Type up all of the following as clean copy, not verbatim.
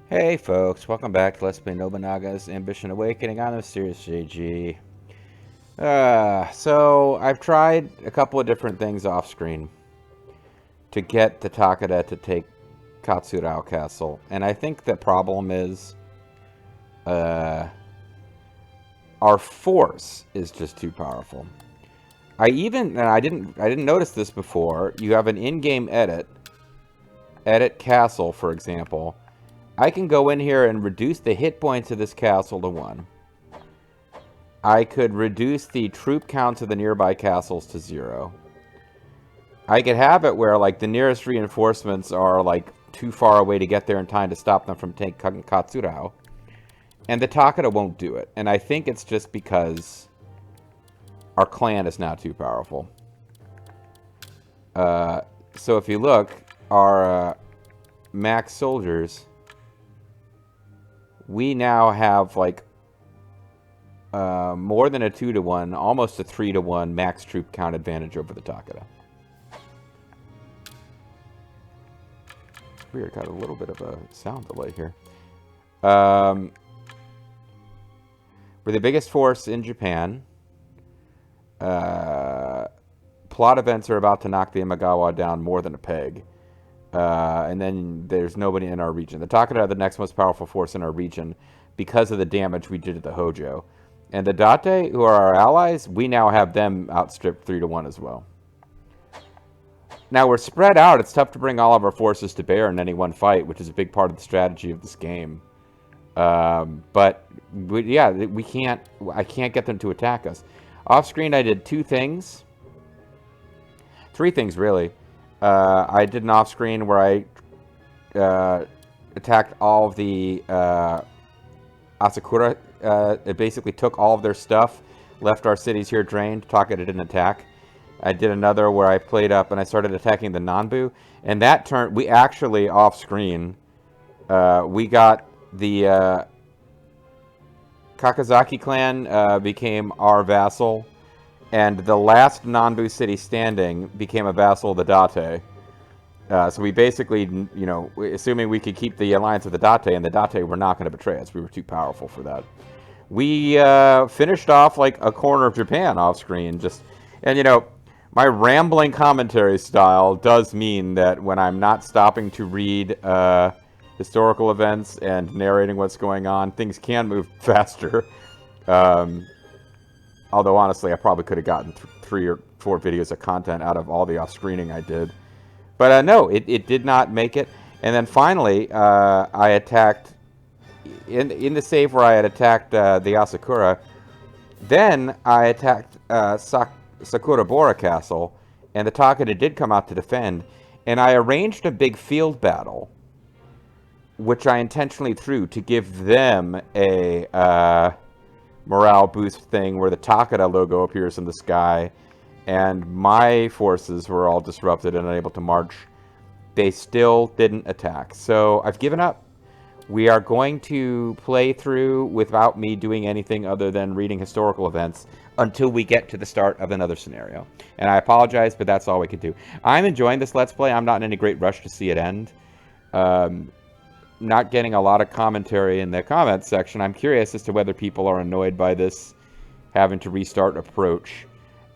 Hey folks, welcome back to Let's Play Nobunaga's Ambition Awakening on the Mysterious JG. So I've tried a couple of different things off screen to get the Takeda to take Katsurao Castle, and I think the problem is our force is just too powerful. I didn't notice this before. You have an in-game edit castle, for example. I can go in here and reduce the hit points of this castle to 1. I could reduce the troop counts of the nearby castles to 0. I could have it where, like, the nearest reinforcements are, like, too far away to get there in time to stop them from taking Katsurao. And the Takeda won't do it. And I think it's just because our clan is now too powerful. So if you look, our max soldiers, we now have, like, more than a 2-to-1, almost a 3-to-1 max troop count advantage over the Takeda. Weird, got a little bit of a sound delay here. We're the biggest force in Japan. Plot events are about to knock the Imagawa down more than a peg. And then there's nobody in our region. The Takeda are the next most powerful force in our region because of the damage we did to the Hojo. And the Date, who are our allies, we now have them outstripped 3-to-1 as well. Now, we're spread out. It's tough to bring all of our forces to bear in any one fight, which is a big part of the strategy of this game. But, we can't... I can't get them to attack us. Off-screen, I did 2 things. 3 things, really. I did an off-screen where I attacked all of the Asakura. It basically took all of their stuff, left our cities here drained. Takeda didn't attack. I did another where I played up and I started attacking the Nanbu. And that turn, we actually, off-screen, we got the Kakazaki clan became our vassal. And the last Nanbu city standing became a vassal of the Date. So we basically, you know, assuming we could keep the alliance of the Date, and the Date were not going to betray us. We were too powerful for that. We finished off like a corner of Japan off screen. And you know, my rambling commentary style does mean that when I'm not stopping to read historical events and narrating what's going on, things can move faster. Although, honestly, I probably could have gotten 3 or 4 videos of content out of all the off-screening I did. But no, it did not make it. And then finally, I attacked... In the save where I had attacked the Asakura, then I attacked Sakurabora Castle, and the Takeda did come out to defend. And I arranged a big field battle, which I intentionally threw to give them a... morale boost thing where the Takeda logo appears in the sky, and my forces were all disrupted and unable to march. They still didn't attack. So I've given up. We are going to play through without me doing anything other than reading historical events until we get to the start of another scenario. And I apologize, but that's all we could do. I'm enjoying this Let's Play. I'm not in any great rush to see it end. Not getting a lot of commentary in the comments section. I'm curious as to whether people are annoyed by this having to restart approach.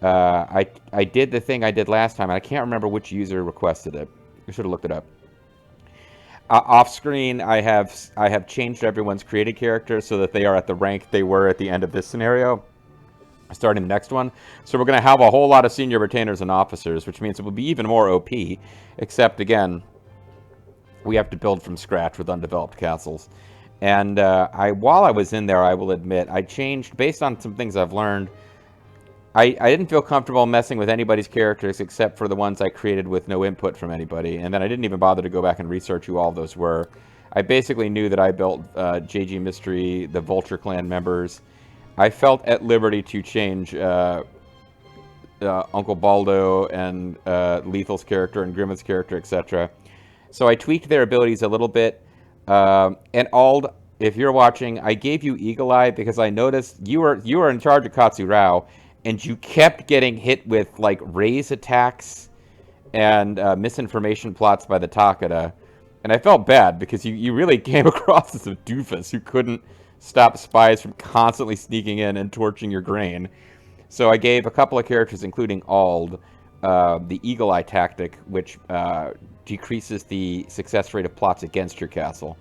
I did the thing I did last time, and I can't remember which user requested it. I should have looked it up. Off screen, I have changed everyone's created character so that they are at the rank they were at the end of this scenario, starting the next one. So we're going to have a whole lot of senior retainers and officers, which means it will be even more OP, except, again, we have to build from scratch with undeveloped castles. And while I was in there, I will admit, I changed, based on some things I've learned, I didn't feel comfortable messing with anybody's characters except for the ones I created with no input from anybody. And then I didn't even bother to go back and research who all of those were. I basically knew that I built JG Mystery, the Vulture Clan members. I felt at liberty to change Uncle Baldo and Lethal's character and Grimmit's character, etc. So I tweaked their abilities a little bit. And Ald, if you're watching, I gave you Eagle Eye because I noticed you were in charge of Katsurao, and you kept getting hit with like raise attacks and misinformation plots by the Takeda. And I felt bad because you really came across as a doofus who couldn't stop spies from constantly sneaking in and torching your grain. So I gave a couple of characters, including Ald, the Eagle Eye tactic, which decreases the success rate of plots against your castle.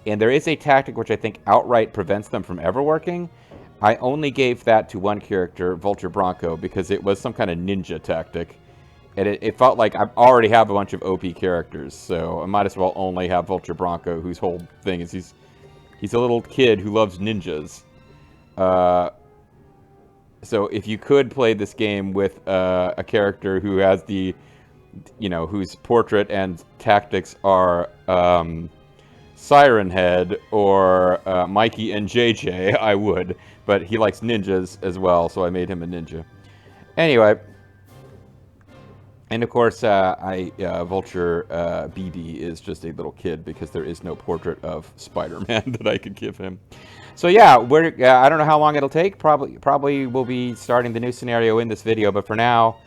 And there is a tactic which I think outright prevents them from ever working. I only gave that to one character, Vulture Bronco, because it was some kind of ninja tactic. And it felt like I already have a bunch of OP characters, so I might as well only have Vulture Bronco, whose whole thing is he's a little kid who loves ninjas. So if you could play this game with a character who has the, whose portrait and tactics are Siren Head or Mikey and JJ, I would. But he likes ninjas as well, so I made him a ninja. Anyway. And of course, Vulture BB is just a little kid because there is no portrait of Spider-Man that I could give him. So yeah, I don't know how long it'll take. Probably we'll be starting the new scenario in this video, but for now,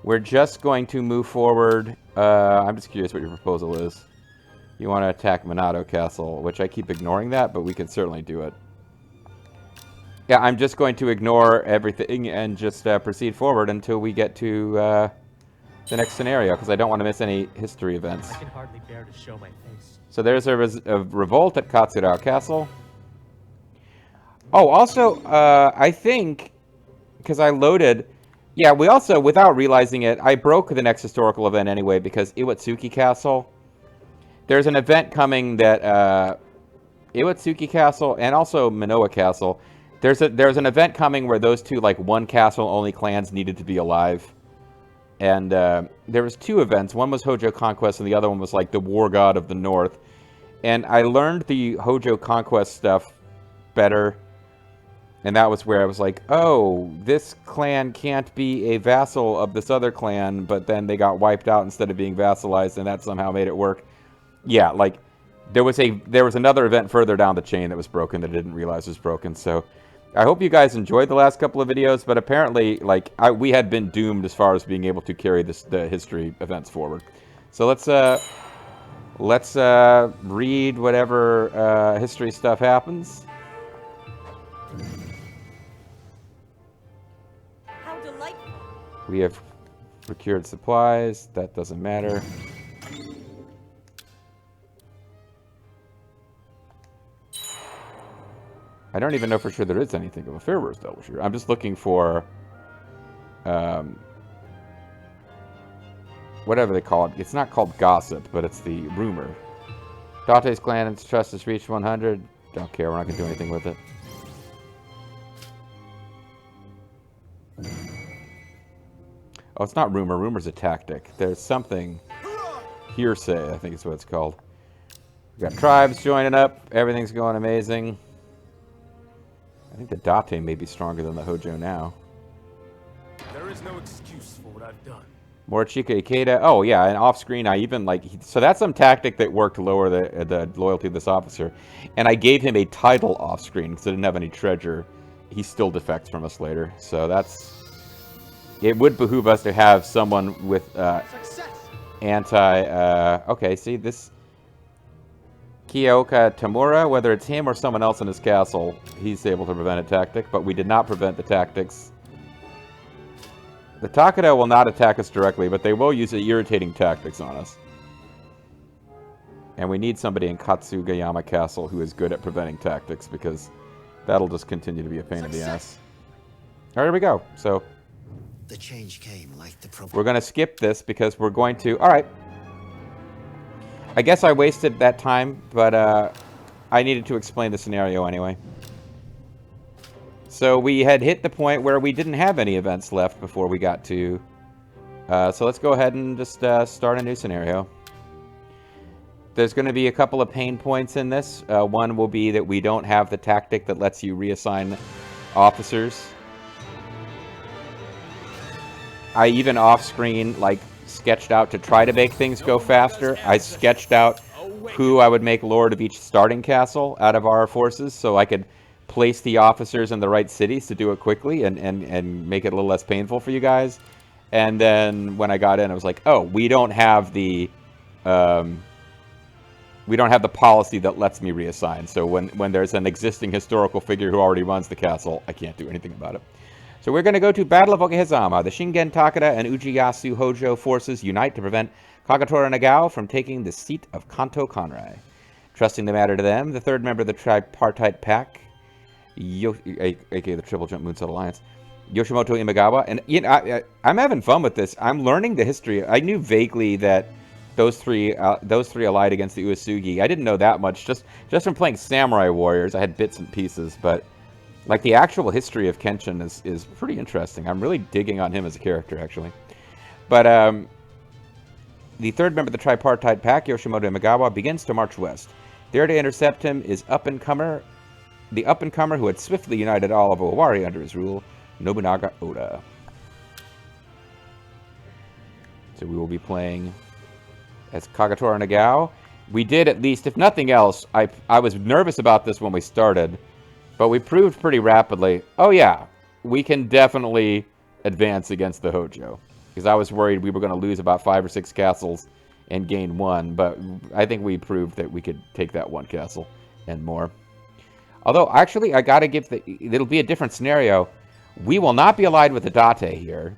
we're just going to move forward. I'm just curious what your proposal is. You want to attack Minato Castle, which I keep ignoring that, but we can certainly do it. Yeah, I'm just going to ignore everything and just proceed forward until we get to the next scenario, because I don't want to miss any history events. I can hardly bear to show my face. So there's a revolt at Katsurao Castle. Oh, also, I think, because I loaded... Yeah, we also, without realizing it, I broke the next historical event anyway, because Iwatsuki Castle... There's an event coming that... Iwatsuki Castle and also Minoa Castle. There's an event coming where those two, like, one castle-only clans needed to be alive. And there was two events. One was Hojo Conquest, and the other one was like the War God of the North. And I learned the Hojo Conquest stuff better. And that was where I was like, oh, this clan can't be a vassal of this other clan, but then they got wiped out instead of being vassalized, and that somehow made it work. Yeah, like, there was another event further down the chain that was broken that I didn't realize was broken, so... I hope you guys enjoyed the last couple of videos, but apparently, like, we had been doomed as far as being able to carry the history events forward. So let's read whatever history stuff happens. How delightful. We have procured supplies. That doesn't matter. I don't even know for sure there is anything of a Pharaoh's Delicious. I'm just looking for, whatever they call it. It's not called gossip, but it's the rumor. Dante's clan and trust has reached 100. Don't care, we're not going to do anything with it. Oh, it's not rumor. Rumor's a tactic. There's something, hearsay, I think is what it's called. We got tribes joining up. Everything's going amazing. I think the Date may be stronger than the Hojo now. There is no excuse for what I've done. Morishika Ikeda. Oh, yeah, and off-screen, I even, like... So that's some tactic that worked to lower the loyalty of this officer. And I gave him a title off-screen because I didn't have any treasure. He still defects from us later. So that's... It would behoove us to have someone with okay, see, this... Kiyoka Tamura, whether it's him or someone else in his castle, he's able to prevent a tactic, but we did not prevent the tactics. The Takeda will not attack us directly, but they will use irritating tactics on us. And we need somebody in Katsugayama Castle who is good at preventing tactics, because that'll just continue to be a pain in the ass. Alright, here we go. So, the change came like the we're going to skip this because we're going to... Alright. I guess I wasted that time, but I needed to explain the scenario anyway. So we had hit the point where we didn't have any events left before we got to... so let's go ahead and just start a new scenario. There's going to be a couple of pain points in this. One will be that we don't have the tactic that lets you reassign officers. I even off-screen, like, sketched out to try to make things go faster. I sketched out who I would make lord of each starting castle out of our forces, so I could place the officers in the right cities to do it quickly and make it a little less painful for you guys. And then when I got in, I was like, oh, we don't have the we don't have the policy that lets me reassign. So when there's an existing historical figure who already runs the castle, I can't do anything about it. So we're going to go to Battle of Okehazama. The Shingen Takeda and Ujiyasu Hojo forces unite to prevent Kagetora Nagao from taking the seat of Kanto Kanrai. Trusting the matter to them, the third member of the tripartite pack, aka the Triple Jump Moonsault Alliance, Yoshimoto Imagawa, and you know, I'm having fun with this. I'm learning the history. I knew vaguely that those three allied against the Uesugi. I didn't know that much just from playing Samurai Warriors. I had bits and pieces, but like the actual history of Kenshin is pretty interesting. I'm really digging on him as a character, actually. But the third member of the tripartite pack, Yoshimoto Imagawa, begins to march west. There to intercept him is the up-and-comer who had swiftly united all of Owari under his rule, Nobunaga Oda. So we will be playing as Kagetora Nagao. We did at least, if nothing else, I was nervous about this when we started, but we proved pretty rapidly, oh yeah, we can definitely advance against the Hojo. Because I was worried we were going to lose about 5 or 6 castles and gain 1, but I think we proved that we could take that 1 castle and more. Although, actually, I gotta give it'll be a different scenario. We will not be allied with the Date here.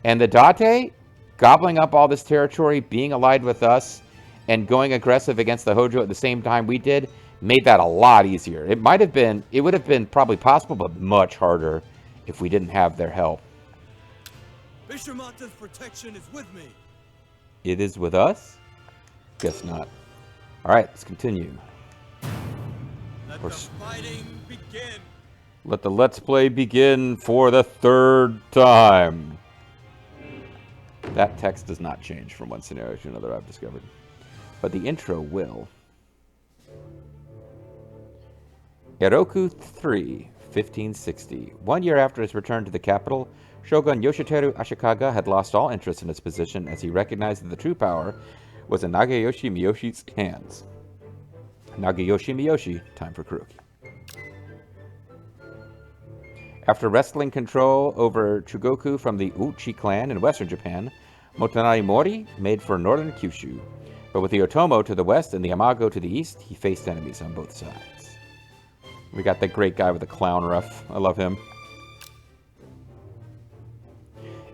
And the Date, gobbling up all this territory, being allied with us, and going aggressive against the Hojo at the same time we did, made that a lot easier. It would have been probably possible, but much harder if we didn't have their help. Bishamata's protection is with me. It is with us? Guess not. Alright, let's continue. Let the fighting begin. Let the Let's Play begin for the 3rd time. That text does not change from one scenario to another, I've discovered. But the intro will. Eroku 3, 1560. 1 year after his return to the capital, Shogun Yoshiteru Ashikaga had lost all interest in his position as he recognized that the true power was in Nagayoshi Miyoshi's hands. Nagayoshi Miyoshi, time for Kuroki. After wresting control over Chugoku from the Uchi clan in western Japan, Motonari Mori made for northern Kyushu. But with the Otomo to the west and the Yamago to the east, he faced enemies on both sides. We got that great guy with the clown ruff. I love him.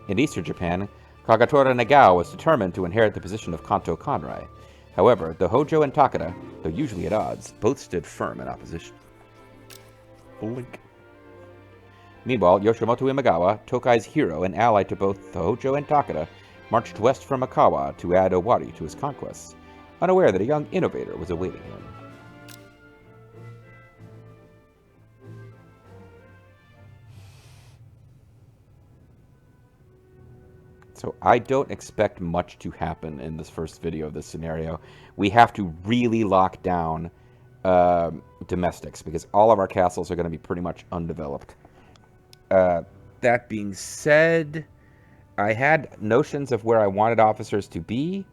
In eastern Japan, Kagetora Nagao was determined to inherit the position of Kanto Kanrai. However, the Hojo and Takeda, though usually at odds, both stood firm in opposition. Blink. Meanwhile, Yoshimoto Imagawa, Tokai's hero and ally to both the Hojo and Takeda, marched west from Mikawa to add Owari to his conquests, unaware that a young innovator was awaiting him. So I don't expect much to happen in this first video of this scenario. We have to really lock down domestics because all of our castles are going to be pretty much undeveloped. That being said, I had notions of where I wanted officers to be.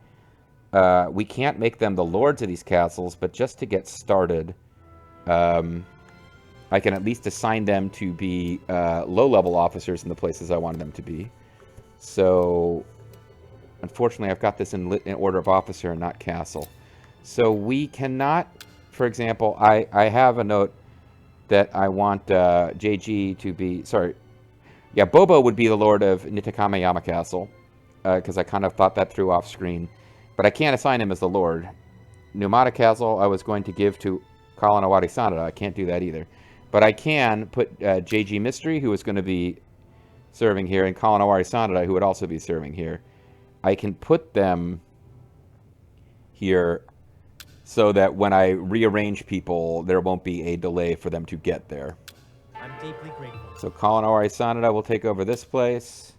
We can't make them the lords of these castles, but just to get started, I can at least assign them to be low-level officers in the places I wanted them to be. So, unfortunately, I've got this in order of officer and not castle. So we cannot, for example, I have a note that I want JG to be, sorry, yeah, Bobo would be the lord of Nitakamayama Castle, because I kind of thought that through off screen, but I can't assign him as the lord. Numata Castle I was going to give to Kalanawari Sanada. I can't do that either. But I can put JG Mystery, who is going to be serving here, and Kalanawari Sanada, who would also be serving here. I can put them here so that when I rearrange people, there won't be a delay for them to get there. I'm deeply grateful. So Kalanawari Sanada will take over this place.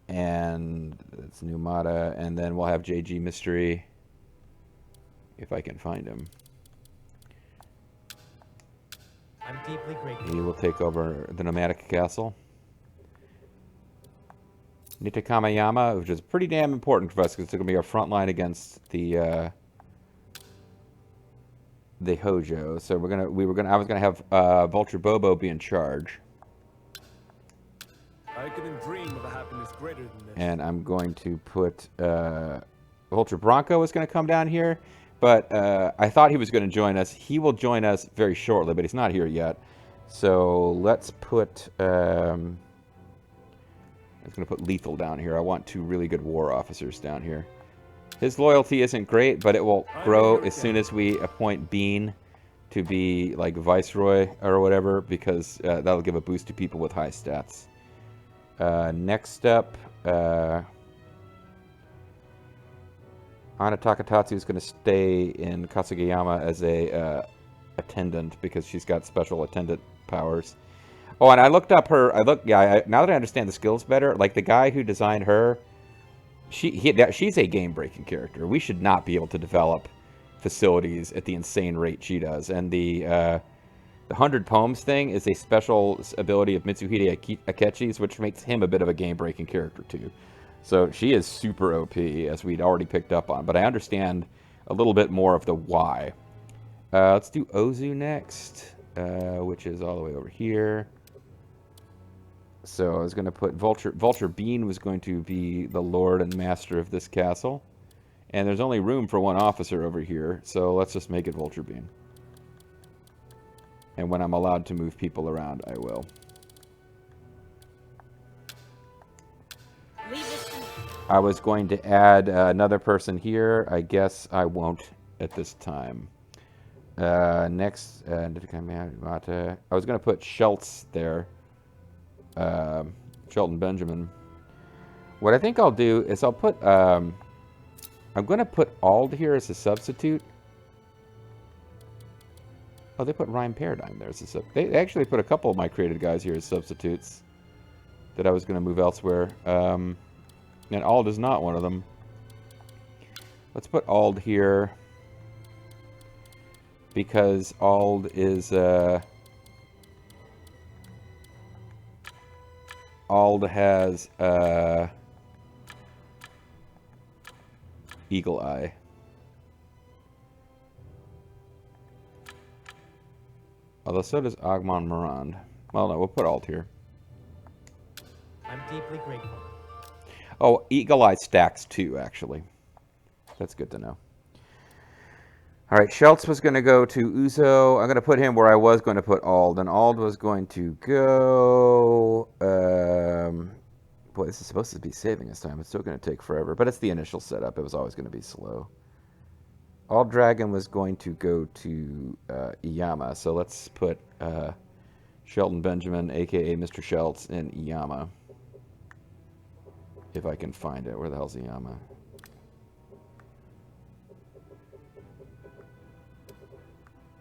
And it's Numata, and then we'll have JG Mystery, if I can find him. I'm deeply grateful. He will take over the Nomadic Castle. Nitakamayama, which is pretty damn important for us because it's going to be our front line against the Hojo. So I was gonna have Vulture Bobo be in charge. I couldn't dream of a happiness greater than this. And I'm going to put Vulture Bronco is going to come down here. But I thought he was going to join us. He will join us very shortly, but he's not here yet. So let's put... I'm going to put Lethal down here. I want 2 really good war officers down here. His loyalty isn't great, but it will grow as soon as we appoint Bean to be like Viceroy or whatever, because that'll give a boost to people with high stats. Next up... Ana Takatatsu is going to stay in Kasugayama as a attendant because she's got special attendant powers. Oh, and I looked up her. Now that I understand the skills better, like the guy who designed her, she's a game-breaking character. We should not be able to develop facilities at the insane rate she does. And the 100 Poems thing is a special ability of Mitsuhide Akechi's, which makes him a bit of a game-breaking character too. So she is super OP, as we'd already picked up on. But I understand a little bit more of the why. Let's do Ozu next, which is all the way over here. So I was going to put Vulture Bean was going to be the lord and master of this castle. And there's only room for 1 officer over here, so let's just make it Vulture Bean. And when I'm allowed to move people around, I will. I was going to add another person here. I guess I won't at this time. Next, I was going to put Schultz there. Shelton Benjamin. What I think I'll do is I'll put... I'm going to put Ald here as a substitute. Oh, they put Rhyme Paradigm there as a substitute. They actually put a couple of my created guys here as substitutes that I was going to move elsewhere. And Ald is not one of them. Let's put Ald here because Ald is Ald has Eagle Eye. Although so does Agmon Morand. Well, no, we'll put Ald here. I'm deeply grateful. Oh, Eagle Eye stacks too, actually. That's good to know. All right, Schultz was going to go to Uzo. I'm going to put him where I was going to put Ald. And Ald was going to go... boy, this is supposed to be saving this time. It's still going to take forever. But it's the initial setup. It was always going to be slow. Ald Dragon was going to go to Iyama. So let's put Shelton Benjamin, a.k.a. Mr. Schultz, in Iyama. If I can find it. Where the hell's Iyama?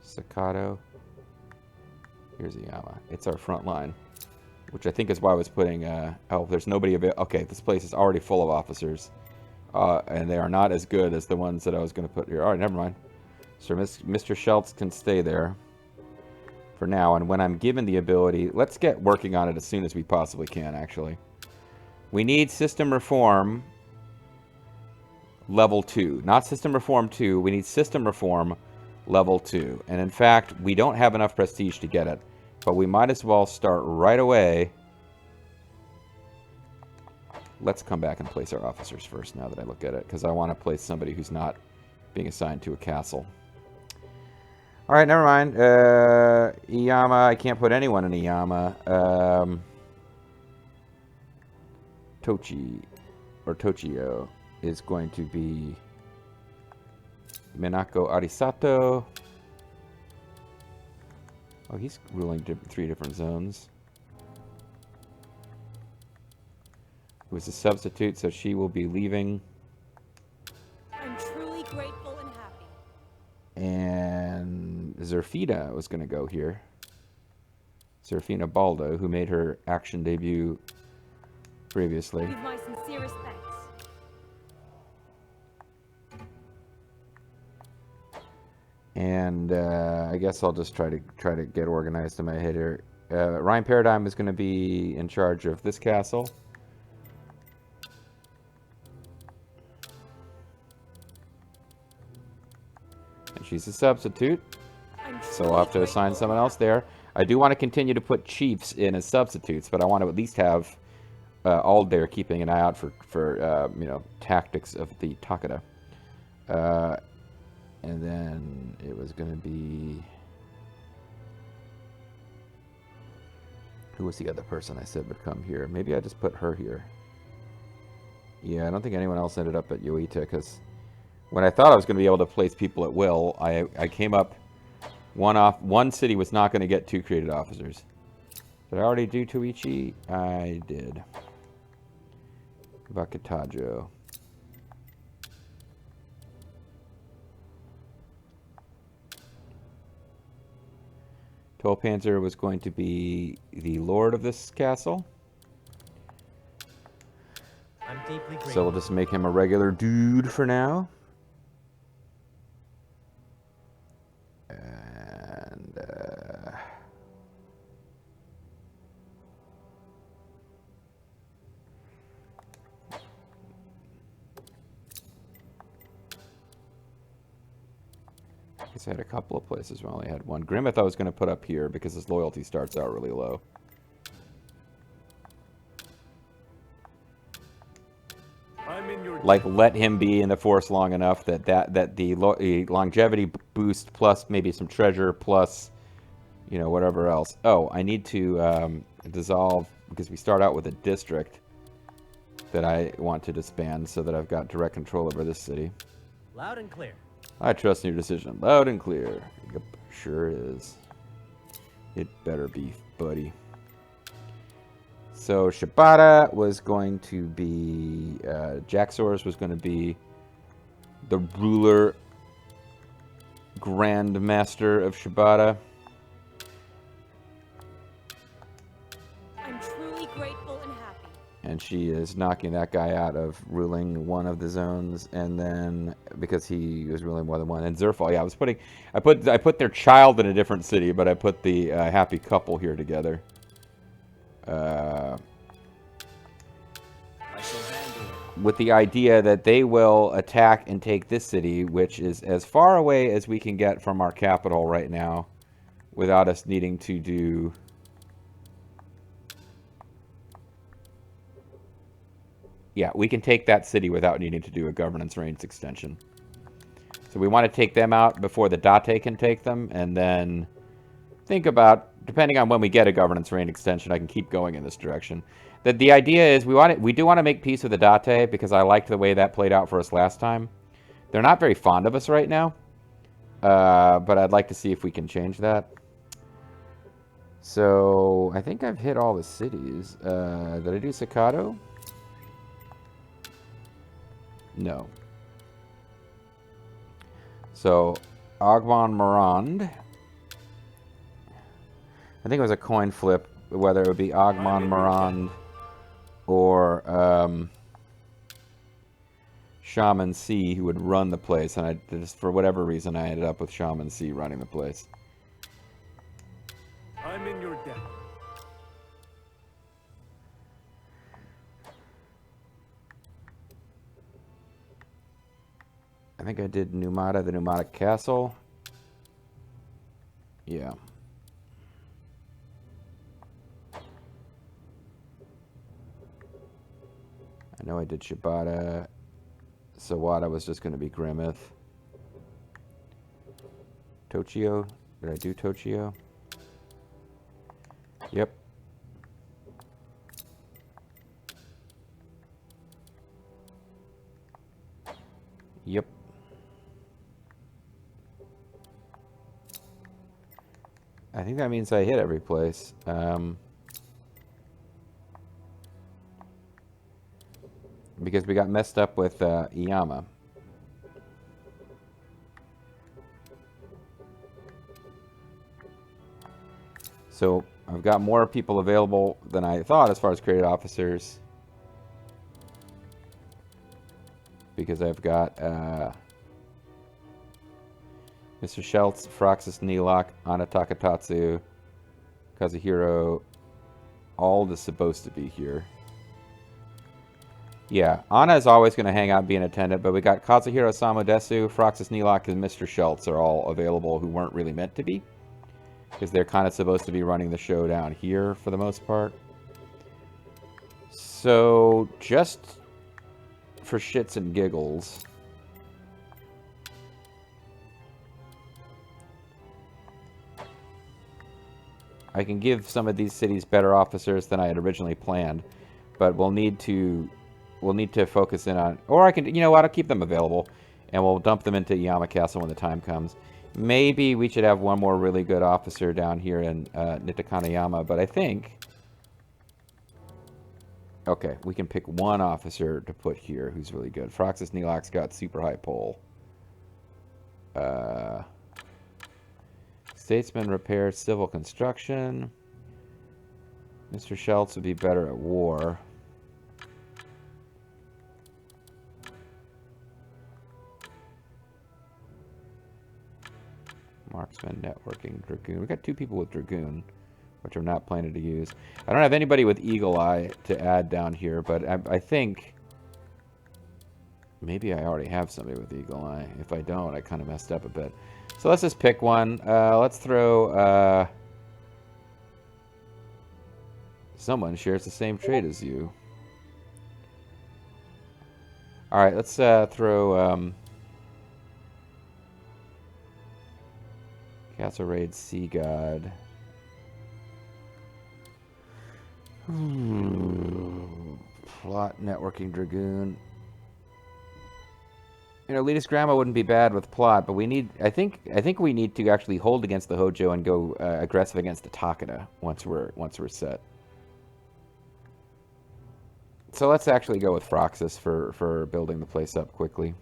Staccato. Here's Iyama. It's our front line. Which I think is why I was putting... oh, there's nobody available. Okay, this place is already full of officers. And they are not as good as the ones that I was going to put here. Alright, never mind. So Mr. Schultz can stay there for now. And when I'm given the ability... Let's get working on it as soon as we possibly can, actually. We need System Reform Level 2. Not System Reform 2. We need System Reform Level 2. And in fact, we don't have enough prestige to get it. But we might as well start right away. Let's come back and place our officers first now that I look at it. Because I want to place somebody who's not being assigned to a castle. Alright, never mind. Iyama, I can't put anyone in Iyama. Tochi, or Tochio, is going to be Minako Arisato. Oh, he's ruling 3 different zones. Who's a substitute, so she will be leaving. I'm truly grateful and happy. And Zerfina was going to go here. Zerfina Baldo, who made her action debut previously. With my sincerest thanks. And I guess I'll just try to get organized in my head here. Rhyme Paradigm is going to be in charge of this castle. And she's a substitute, so I'll have to assign someone else there. I do want to continue to put chiefs in as substitutes, but I want to at least have Ald there keeping an eye out for you know, tactics of the Takeda. And then it was going to be... Who was the other person I said would come here? Maybe I just put her here. Yeah, I don't think anyone else ended up at Yoita, because when I thought I was going to be able to place people at will, I came up one city was not going to get 2 created officers. Did I already do Toichi? I did. Vakatajo. Tolpanzer was going to be the lord of this castle. I'm deeply grateful. So we'll just make him a regular dude for now. And I guess I had a couple of places where I only had one. Grimmeth I was going to put up here because his loyalty starts out really low. I'm in your Like, let him be in the force long enough that the longevity boost plus maybe some treasure plus, you know, whatever else. Oh, I need to dissolve, because we start out with a district that I want to disband so that I've got direct control over this city. Loud and clear. I trust in your decision. Loud and clear. Yep, sure is. It better be, buddy. So Shibata was going to be... Jaxor's was going to be the ruler, Grand Master of Shibata. I'm truly grateful and happy. And she is knocking that guy out of ruling one of the zones, and then because he was ruling more than one. And Zerfall, yeah, I put their child in a different city, but I put the happy couple here together. With the idea that they will attack and take this city, which is as far away as we can get from our capital right now, without us needing to do... Yeah, we can take that city without needing to do a governance range extension. So we want to take them out before the Date can take them, and then think about, depending on when we get a governance range extension, I can keep going in this direction. The idea is we do want to make peace with the Date, because I liked the way that played out for us last time. They're not very fond of us right now, but I'd like to see if we can change that. So I think I've hit all the cities. Did I do Sakato? No. So, Agban Morand. I think it was a coin flip, whether it would be Agban Morand or Shaman C who would run the place. And just for whatever reason, I ended up with Shaman C running the place. I'm in your debt. I think I did Numata, the Numata Castle. Yeah. I know I did Shibata. Sawada was just going to be Grimmeth. Tochio. Did I do Tochio? Yep. Yep. I think that means I hit every place. Because we got messed up with Iyama. So I've got more people available than I thought as far as created officers. Because I've got Mr. Schultz, Froxus Neelok, Ana Takatatsu, Kazuhiro. All is supposed to be here. Yeah, Ana is always going to hang out and be an attendant, but we got Kazuhiro Samodesu, Froxus Neelok, and Mr. Schultz are all available who weren't really meant to be. Because they're kind of supposed to be running the show down here for the most part. So, just for shits and giggles, I can give some of these cities better officers than I had originally planned, but we'll need to focus in on, or I can, you know what, I'll keep them available, and we'll dump them into Yama Castle when the time comes. Maybe we should have one more really good officer down here in Nitakanayama, but I think, okay, we can pick one officer to put here who's really good. Froxus Neelak's got super high pull. Statesman repair, civil construction. Mr. Schultz would be better at war. Marksman, networking, Dragoon. We got 2 people with Dragoon, which I'm not planning to use. I don't have anybody with Eagle Eye to add down here, but I think maybe I already have somebody with Eagle Eye. If I don't, I kind of messed up a bit. So let's just pick one. Let's throw... someone shares the same trait as you. Alright, let's throw... Castle Raid Sea God. Plot networking Dragoon. You know, Elitist Grandma wouldn't be bad with plot, but we need... I think we need to actually hold against the Hojo and go aggressive against the Takeda once we're set. So let's actually go with Froxus for building the place up quickly.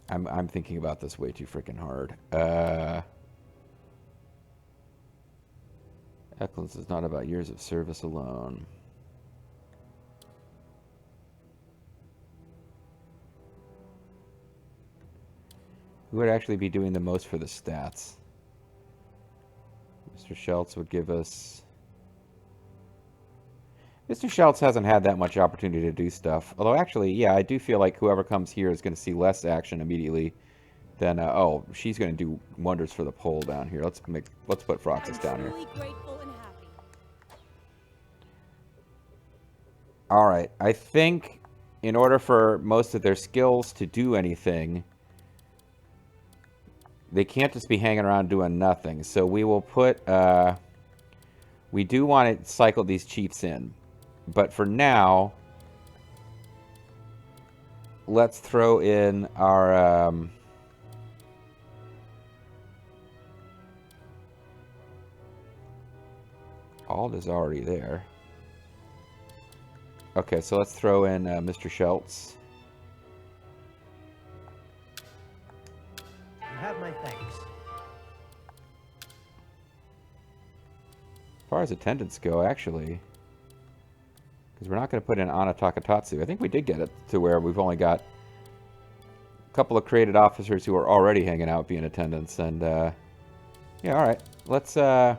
I'm thinking about this way too freaking hard. Excellence is not about years of service alone. Who would actually be doing the most for the stats? Mr. Schultz would give us... Mr. Schultz hasn't had that much opportunity to do stuff. Although, actually, yeah, I do feel like whoever comes here is going to see less action immediately than... oh, she's going to do wonders for the pole down here. Let's put Froxus down here. Grateful and happy. All right. I think in order for most of their skills to do anything... They can't just be hanging around doing nothing. So we will put... we do want to cycle these chiefs in. But for now... Let's throw in our... Ald is already there. Okay, so let's throw in Mr. Schultz. You have my thanks. As far as attendants go, actually, because we're not going to put in Ana Takatatsu. I think we did get it to where we've only got a couple of created officers who are already hanging out being attendants, and yeah, all right. So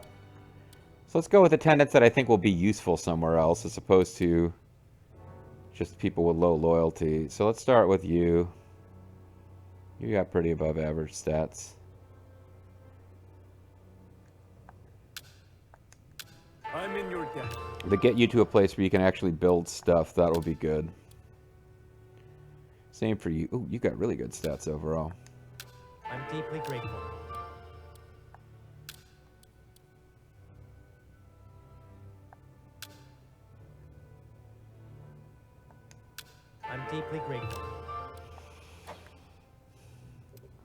let's go with attendants that I think will be useful somewhere else, as opposed to just people with low loyalty. So let's start with you. You got pretty above average stats. I'm in your debt. To get you to a place where you can actually build stuff, that will be good. Same for you. Ooh, you got really good stats overall. I'm deeply grateful. I'm deeply grateful.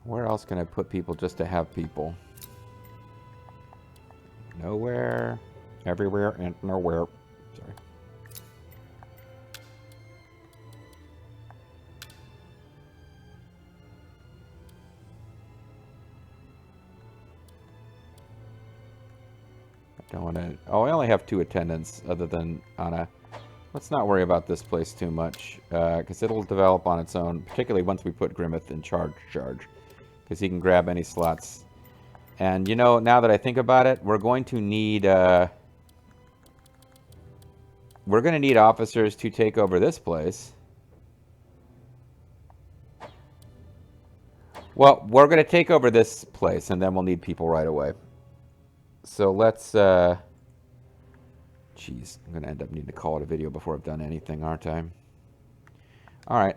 Where else can I put people just to have people? Nowhere, everywhere, and nowhere. Sorry. I don't want to... Oh, I only have 2 attendants other than Anna. Let's not worry about this place too much, because it'll develop on its own, particularly once we put Grimmeth in charge. Because he can grab any slots. And, you know, now that I think about it, we're going to need... we're going to need officers to take over this place. Well, we're going to take over this place, and then we'll need people right away. So let's... Jeez, I'm going to end up needing to call it a video before I've done anything, aren't I? Alright.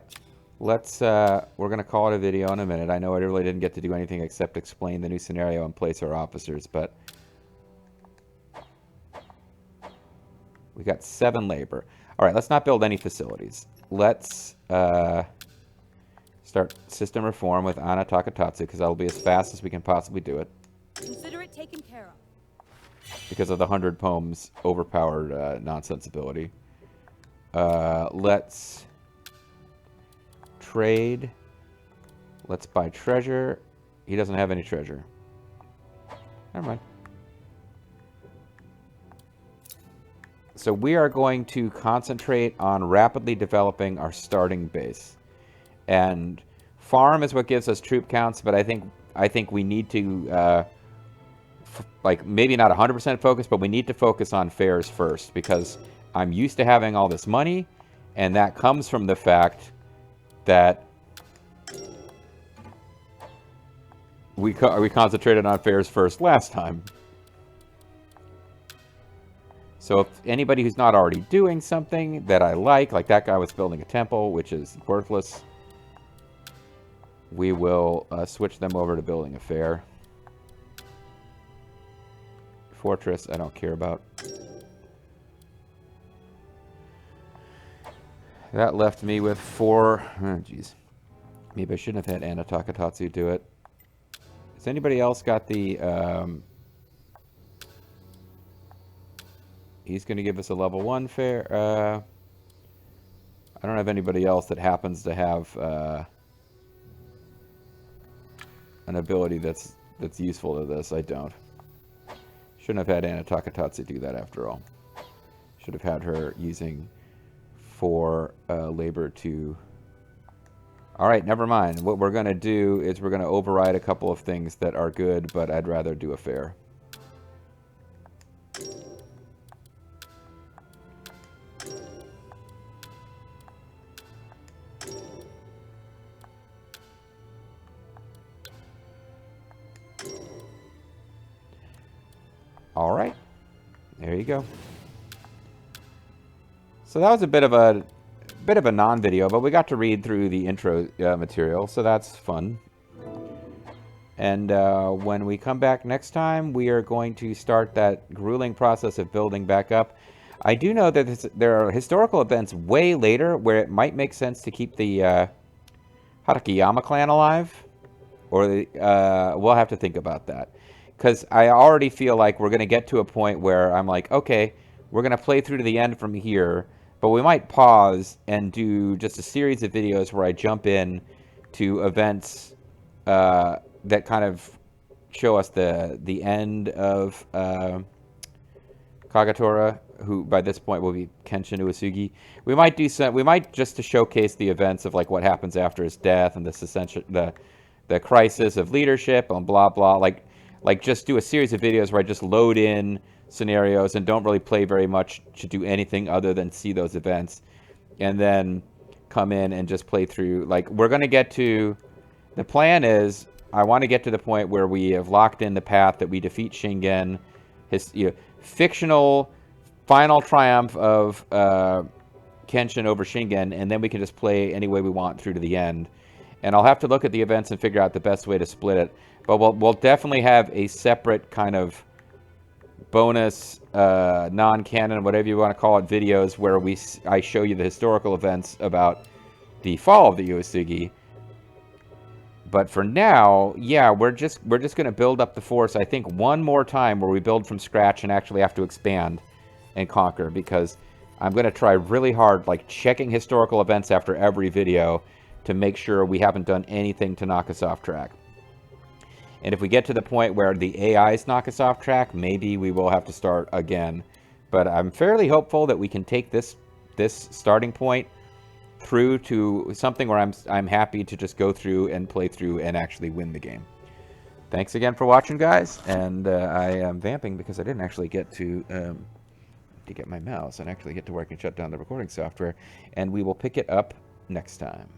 Let's, we're going to call it a video in a minute. I know I really didn't get to do anything except explain the new scenario and place our officers, but we got 7 labor. All right, let's not build any facilities. Let's start system reform with Ana Takatatsu, because that'll be as fast as we can possibly do it. Consider it taken care of. Because of the 100 poems overpowered nonsensibility. Let's trade. Let's buy treasure. He doesn't have any treasure. Never mind. So we are going to concentrate on rapidly developing our starting base. And farm is what gives us troop counts, but I think we need to like maybe not 100% focus, but we need to focus on fairs first, because I'm used to having all this money, and that comes from the fact that we concentrated on fairs first last time. So if anybody who's not already doing something that I like that guy was building a temple, which is worthless, we will switch them over to building a fair. Fortress, I don't care about. That left me with 4. Oh, jeez. Maybe I shouldn't have had Ana Takatatsu do it. Has anybody else got the... he's going to give us a level 1 fair. I don't have anybody else that happens to have an ability that's useful to this. I don't. Shouldn't have had Ana Takatatsu do that after all. Should have had her using 4 labor to... Alright, never mind. What we're going to do is we're going to override a couple of things that are good, but I'd rather do a fair. Alright, there you go. So that was a bit of a non-video, but we got to read through the intro material, so that's fun. And when we come back next time, we are going to start that grueling process of building back up. I do know that there are historical events way later where it might make sense to keep the Hatakeyama clan alive, or we'll have to think about that. Because I already feel like we're going to get to a point where I'm like, okay, we're going to play through to the end from here, but we might pause and do just a series of videos where I jump in to events that kind of show us the end of Kagatora, who by this point will be Kenshin Uesugi. We might do some. We might just to showcase the events of like what happens after his death and the crisis of leadership and blah blah. Like just do a series of videos where I just load in scenarios and don't really play very much to do anything other than see those events, and then come in and just play through. Like we're gonna get to. The plan is I want to get to the point where we have locked in the path that we defeat Shingen, his fictional final triumph of Kenshin over Shingen, and then we can just play any way we want through to the end. And I'll have to look at the events and figure out the best way to split it. But we'll definitely have a separate kind of bonus, non-canon, whatever you want to call it, videos where I show you the historical events about the fall of the Uesugi. But for now, yeah, we're just going to build up the force, I think, one more time where we build from scratch and actually have to expand and conquer, because I'm going to try really hard, like checking historical events after every video to make sure we haven't done anything to knock us off track. And if we get to the point where the AIs knock us off track, maybe we will have to start again. But I'm fairly hopeful that we can take this starting point through to something where I'm happy to just go through and play through and actually win the game. Thanks again for watching, guys. And I am vamping because I didn't actually get to get my mouse and actually get to work and shut down the recording software. And we will pick it up next time.